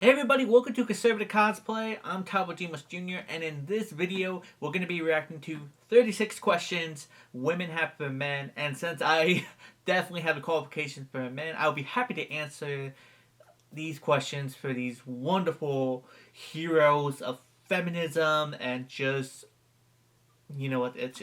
Hey everybody, welcome to Conservative Cosplay. I'm Talbot Demas Jr. and in this video we're going to be reacting to 36 questions women have for men, and since I definitely have the qualifications for a man, I'll be happy to answer these questions for these wonderful heroes of feminism and just it's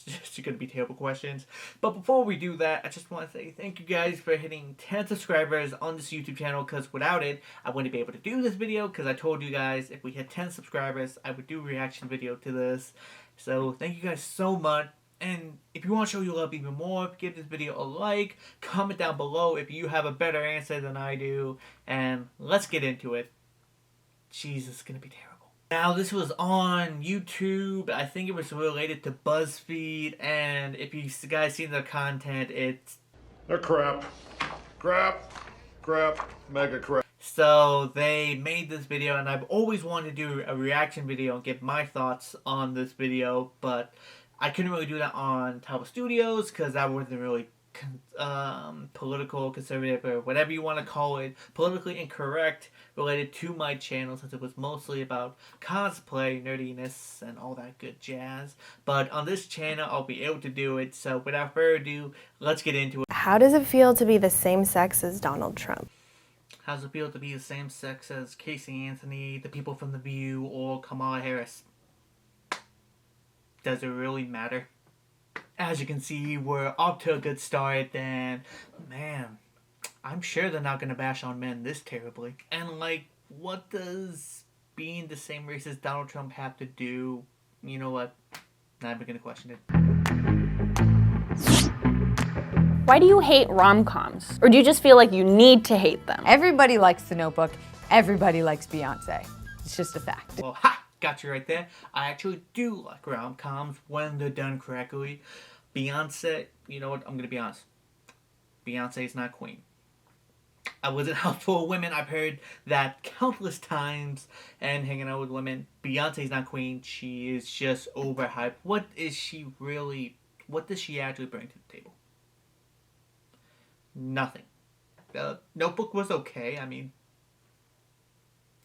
just gonna be terrible questions. But before we do that, I just want to say thank you guys for hitting 10 subscribers on this YouTube channel, because without it, I wouldn't be able to do this video, because I told you guys if we hit 10 subscribers, I would do a reaction video to this. So thank you guys so much. And if you want to show your love even more, give this video a like, comment down below if you have a better answer than I do, and let's get into it. Jesus, it's gonna be terrible. Now, this was on YouTube. I think it was related to BuzzFeed, and if you guys seen the content, They're crap. Crap. Mega crap. So they made this video, and I've always wanted to do a reaction video and give my thoughts on this video, but I couldn't really do that on Talbot Studios because that wasn't really political, conservative, or whatever you want to call it, politically incorrect related to my channel, since it was mostly about cosplay, nerdiness, and all that good jazz. But on this channel, I'll be able to do it. So without further ado, let's get into it. How does it feel to be the same sex as Donald Trump? How does it feel to be the same sex as Casey Anthony, the people from The View, or Kamala Harris? Does it really matter? As you can see, we're off to a good start, and man, I'm sure they're not gonna bash on men this terribly. And like, what does being the same race as Donald Trump have to do? You know what? Not even gonna question it. Why do you hate rom-coms? Or do you just feel like you need to hate them? Everybody likes The Notebook. Everybody likes Beyonce. It's just a fact. Well, ha! Got you right there. I actually do like rom-coms when they're done correctly. Beyonce, you know what? I'm gonna be honest. Beyonce is not queen. I wasn't out for women. I've heard that countless times and hanging out with women. Beyonce's not queen. She is just overhyped. What does she actually bring to the table? Nothing. The Notebook was okay. I mean,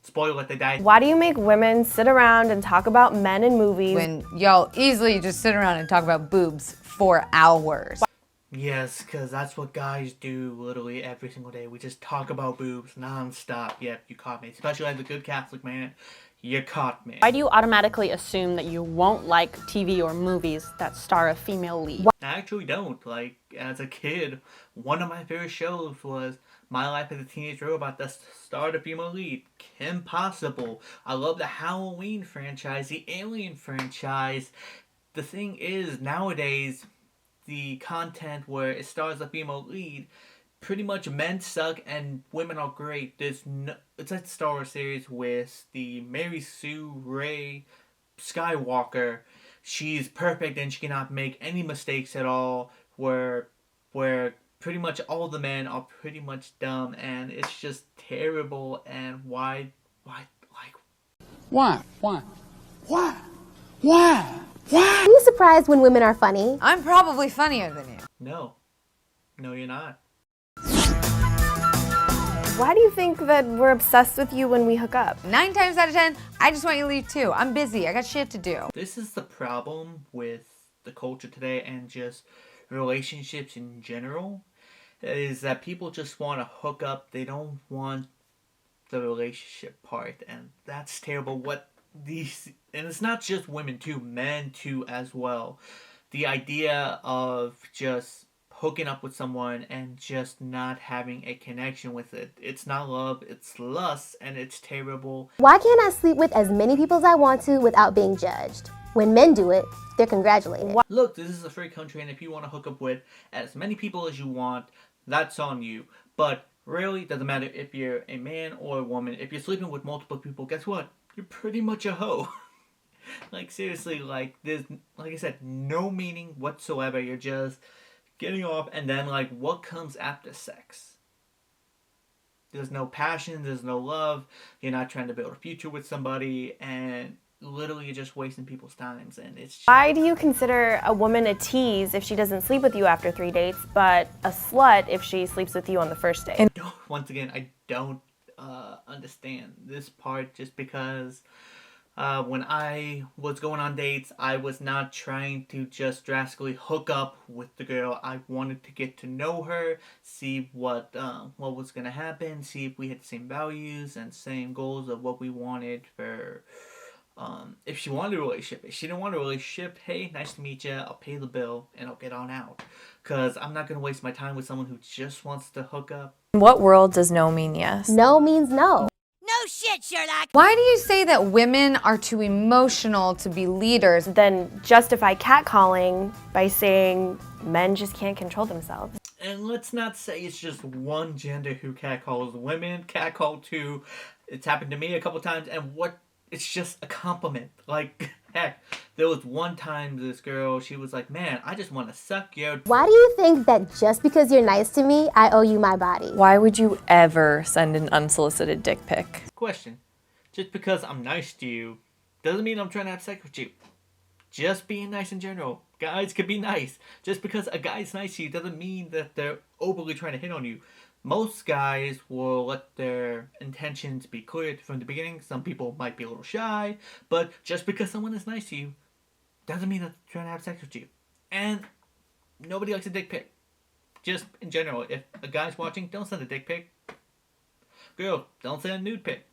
spoiler, they died. Why do you make women sit around and talk about men in movies When y'all easily just sit around and talk about boobs for hours. Yes, because that's what guys do literally every single day. We just talk about boobs non-stop. Yep, you caught me. Especially as a good Catholic man, you caught me. Why do you automatically assume that you won't like TV or movies that star a female lead? I actually don't. Like, as a kid, one of my favorite shows was My Life as a Teenage Robot that starred a female lead, Kim Possible. I love the Halloween franchise, the Alien franchise. The thing is, nowadays, the content where it stars a female lead, pretty much men suck and women are great. It's like the Star Wars series with the Mary Sue Ray Skywalker. She's perfect and she cannot make any mistakes at all, where pretty much all the men are pretty much dumb, and it's just terrible. And why Are you surprised when women are funny? I'm probably funnier than you. no, you're not. Why do you think that we're obsessed with you when we hook up? 9 times out of 10, I just want you to leave too. I'm busy. I got shit to do. This is the problem with the culture today and just relationships in general, is that people just want to hook up. They don't want the relationship part, and that's terrible. And it's not just women too, men too as well. The idea of just hooking up with someone and just not having a connection with it. It's not love, it's lust, and it's terrible. Why can't I sleep with as many people as I want to without being judged? When men do it, they're congratulated. Look, this is a free country, and if you want to hook up with as many people as you want, that's on you. But really, it doesn't matter if you're a man or a woman. If you're sleeping with multiple people, guess what? You're pretty much a hoe. Like, seriously, like, there's, like I said, no meaning whatsoever. You're just getting off, and then, like, what comes after sex? There's no passion, there's no love, you're not trying to build a future with somebody, and literally you're just wasting people's times, and it's just... Why do you consider a woman a tease if she doesn't sleep with you after 3 dates, but a slut if she sleeps with you on the first date? Once again, I don't understand this part just because when I was going on dates, I was not trying to just drastically hook up with the girl. I wanted to get to know her, see what was gonna happen, see if we had the same values and same goals of what we wanted for. If she wanted a relationship, if she didn't want a relationship, hey, nice to meet you. I'll pay the bill and I'll get on out. Cause I'm not gonna waste my time with someone who just wants to hook up. In what world does no mean yes? No means no. Why do you say that women are too emotional to be leaders? Then justify catcalling by saying men just can't control themselves. And let's not say it's just one gender who catcalls. Women catcall too. It's happened to me a couple times, and it's just a compliment. Like, heck, there was one time this girl, she was like, man, I just want to suck your... Why do you think that just because you're nice to me, I owe you my body? Why would you ever send an unsolicited dick pic? Question. Just because I'm nice to you doesn't mean I'm trying to have sex with you. Just being nice in general. Guys can be nice. Just because a guy's nice to you doesn't mean that they're overly trying to hit on you. Most guys will let their intentions be clear from the beginning. Some people might be a little shy, but just because someone is nice to you doesn't mean that they're trying to have sex with you. And nobody likes a dick pic. Just in general, if a guy's watching, don't send a dick pic. Girl, don't send a nude pic.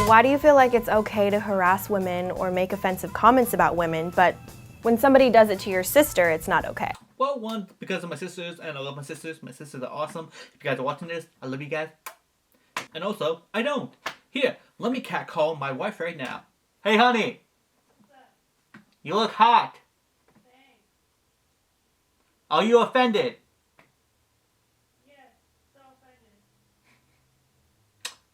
Why do you feel like it's okay to harass women or make offensive comments about women, but when somebody does it to your sister, it's not okay? Well, one, because of my sisters, and I love my sisters. My sisters are awesome. If you guys are watching this, I love you guys. And also, I don't. Here, let me catcall my wife right now. Hey, honey. You look hot. Thanks. Are you offended? Yes, so offended.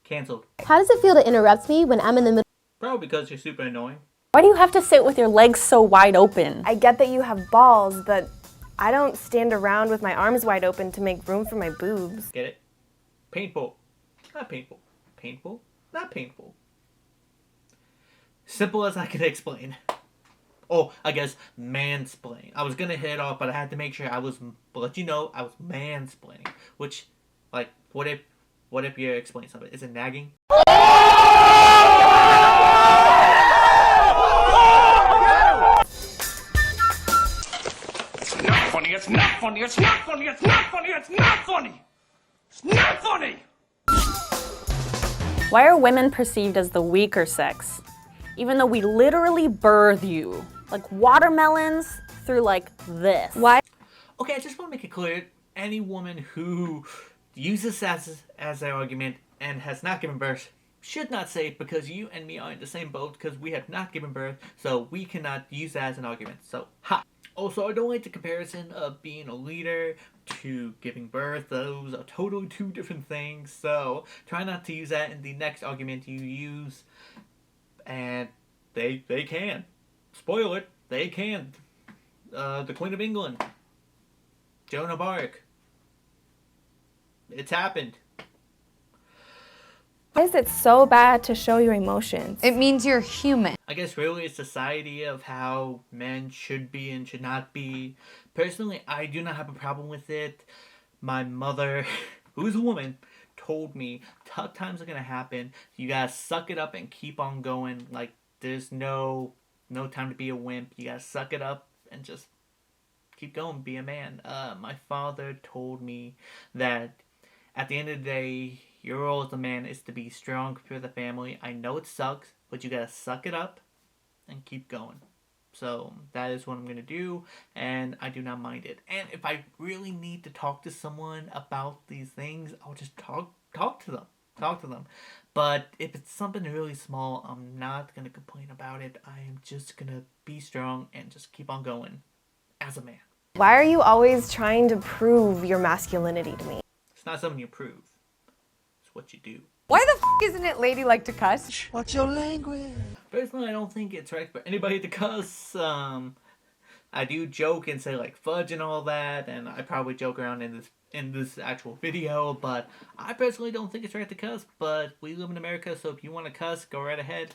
Cancelled. How does it feel to interrupt me when I'm in the middle? Probably because you're super annoying. Why do you have to sit with your legs so wide open? I get that you have balls, but I don't stand around with my arms wide open to make room for my boobs. Get it? Painful. Not painful. Painful. Not painful. Simple as I can explain. Oh, I guess mansplain. I was gonna hit it off, but I had to make sure I was, let you know, I was mansplaining. Which, like, what if you explain something? Is it nagging? It's not funny, it's not funny, it's not funny, it's not funny, it's not funny! It's not funny! Why are women perceived as the weaker sex? Even though we literally birth you. Like watermelons through like this. Why? Okay, I just want to make it clear, any woman who uses this as their argument and has not given birth should not say it, because you and me are in the same boat, because we have not given birth, so we cannot use that as an argument. So, ha! Also, I don't like the comparison of being a leader to giving birth. Those are totally two different things, so try not to use that in the next argument you use. And they can. Spoil it, they can. The Queen of England. Joan of Arc. It's happened. Why is it so bad to show your emotions? It means you're human. I guess really it's society of how men should be and should not be. Personally, I do not have a problem with it. My mother, who's a woman, told me tough times are gonna happen. You gotta suck it up and keep on going. Like, there's no time to be a wimp. You gotta suck it up and just keep going, be a man. My father told me that at the end of the day, your role as a man is to be strong for the family. I know it sucks, but you gotta suck it up and keep going. So that is what I'm gonna do, and I do not mind it. And if I really need to talk to someone about these things, I'll just talk to them. Talk to them. But if it's something really small, I'm not gonna complain about it. I am just gonna be strong and just keep on going as a man. Why are you always trying to prove your masculinity to me? It's not something you prove. It's what you do. Why the isn't it ladylike to cuss? Personally, I don't think it's right for anybody to cuss. I do joke and say like fudge and all that, and I probably joke around in this actual video, but I personally don't think it's right to cuss. But we live in America, so if you want to cuss, go right ahead.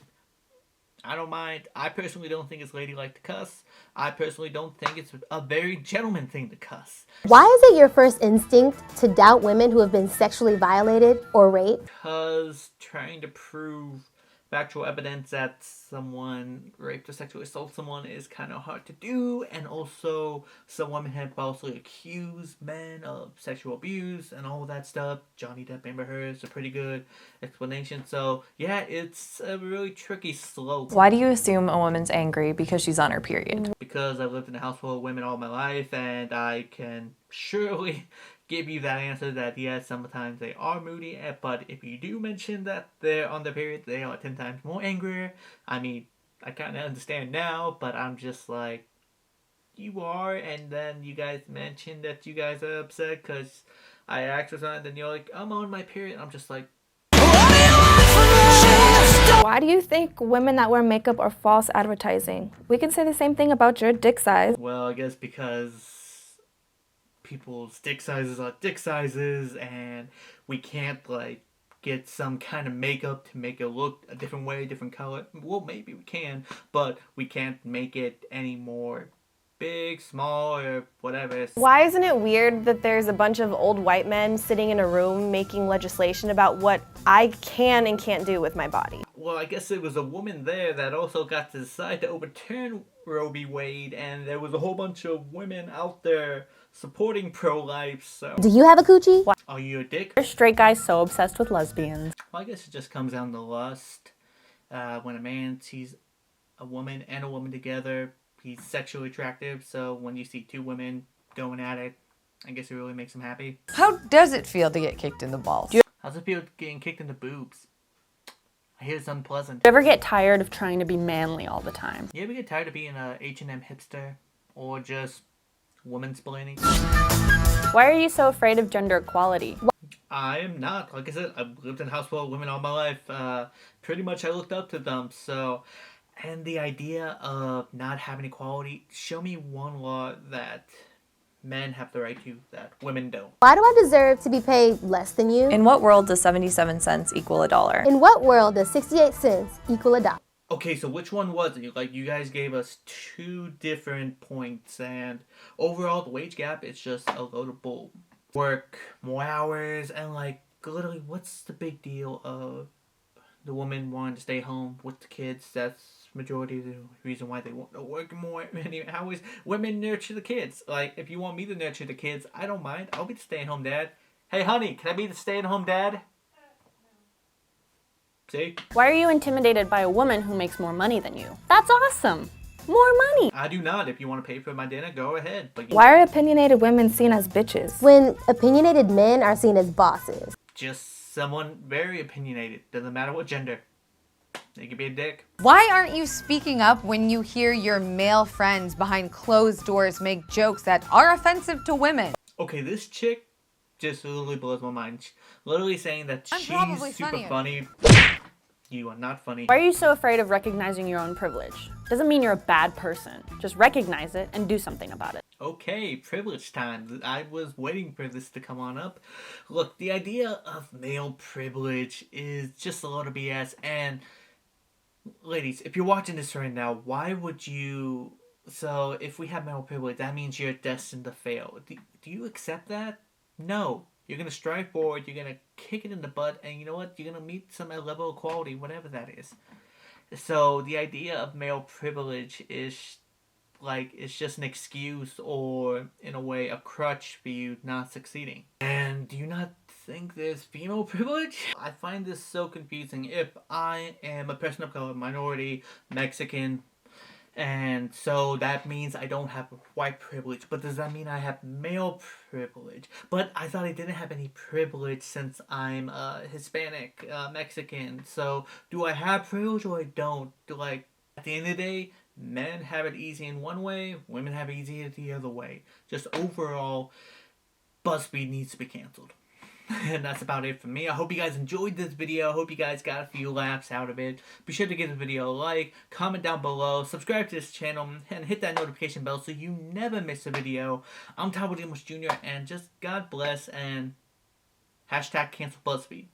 I don't mind. I personally don't think it's ladylike to cuss. I personally don't think it's a very gentleman thing to cuss. Why is it your first instinct to doubt women who have been sexually violated or raped? Because trying to prove factual evidence that someone raped or sexually assaulted someone is kind of hard to do, and also some women have falsely accused men of sexual abuse and all that stuff. Johnny Depp, Amber Heard is a pretty good explanation. So yeah, it's a really tricky slope. Why do you assume a woman's angry because she's on her period? Because I've lived in a house full of women all my life, and I can surely give you that answer that yes, sometimes they are moody, but if you do mention that they're on their period, they are 10 times more angrier. I mean, I kind of understand now, but I'm just like, you are, and then you guys mention that you guys are upset because I asked for something, then you're like, I'm on my period. I'm just like, Why do you think women that wear makeup are false advertising? We can say the same thing about your dick size. well, I guess because people's dick sizes are dick sizes, and we can't like get some kind of makeup to make it look a different way, different color. Well, maybe we can, but we can't make it any more big, small, or whatever. Why isn't it weird that there's a bunch of old white men sitting in a room making legislation about what I can and can't do with my body? Well, I guess it was a woman there that also got to decide to overturn Roe v. Wade, and there was a whole bunch of women out there supporting pro-life, so... Do you have a coochie? Are you a dick? Are straight guys so obsessed with lesbians? Well, I guess it just comes down to lust. When a man sees a woman and a woman together, he's sexually attractive, so when you see two women going at it, I guess it really makes him happy. How does it feel to get kicked in the balls? How's it feel getting kicked in the boobs? I hear it's unpleasant. Do you ever get tired of trying to be manly all the time? You ever get tired of being a H&M hipster? Or just woman-splaining? Why are you so afraid of gender equality? I am not. Like I said, I've lived in a house full of women all my life. Pretty much I looked up to them, so... And the idea of not having equality, show me one law that men have the right to that women don't. Why do I deserve to be paid less than you? In what world does 77 cents equal $1? In what world does 68 cents equal $1? Okay, so which one was it? Like, you guys gave us two different points, and overall the wage gap is just a load of bull. Work more hours, and like, literally, what's the big deal of the woman wanting to stay home with the kids? That's majority of the reason why they want to work more many hours. Women nurture the kids. Like, if you want me to nurture the kids, I don't mind. I'll be the stay-at-home dad. Hey, honey, can I be the stay-at-home dad? See? Why are you intimidated by a woman who makes more money than you? That's awesome! More money! I do not. If you want to pay for my dinner, go ahead. But Why are opinionated women seen as bitches? When opinionated men are seen as bosses. just someone very opinionated. Doesn't matter what gender. They could be a dick. Why aren't you speaking up when you hear your male friends behind closed doors make jokes that are offensive to women? Okay, this chick just literally blows my mind. Literally saying that I'm she's probably super funnier. funny. You are not funny. Why are you so afraid of recognizing your own privilege? Doesn't mean you're a bad person. Just recognize it and do something about it. Okay, privilege time. I was waiting for this to come on up. Look, the idea of male privilege is just a load of BS. And ladies, if you're watching this right now, why would you... So, if we have male privilege, that means you're destined to fail. Do you accept that? No. You're going to strive forward, you're going to kick it in the butt, and you know what? You're going to meet some level of equality, whatever that is. So, the idea of male privilege is... like, it's just an excuse or, in a way, a crutch for you not succeeding. And do you not think there's female privilege? I find this so confusing. If I am a person of color, minority, Mexican, and so that means I don't have white privilege, but does that mean I have male privilege? But I thought I didn't have any privilege since I'm Hispanic, Mexican. So do I have privilege or I don't? At the end of the day, men have it easy in one way, women have it easy the other way. Just overall, BuzzFeed needs to be canceled. And that's about it for me. I hope you guys enjoyed this video. I hope you guys got a few laughs out of it. Be sure to give the video a like, comment down below, subscribe to this channel, and hit that notification bell so you never miss a video. I'm Todd Williams Jr. and just God bless and #cancel BuzzFeed.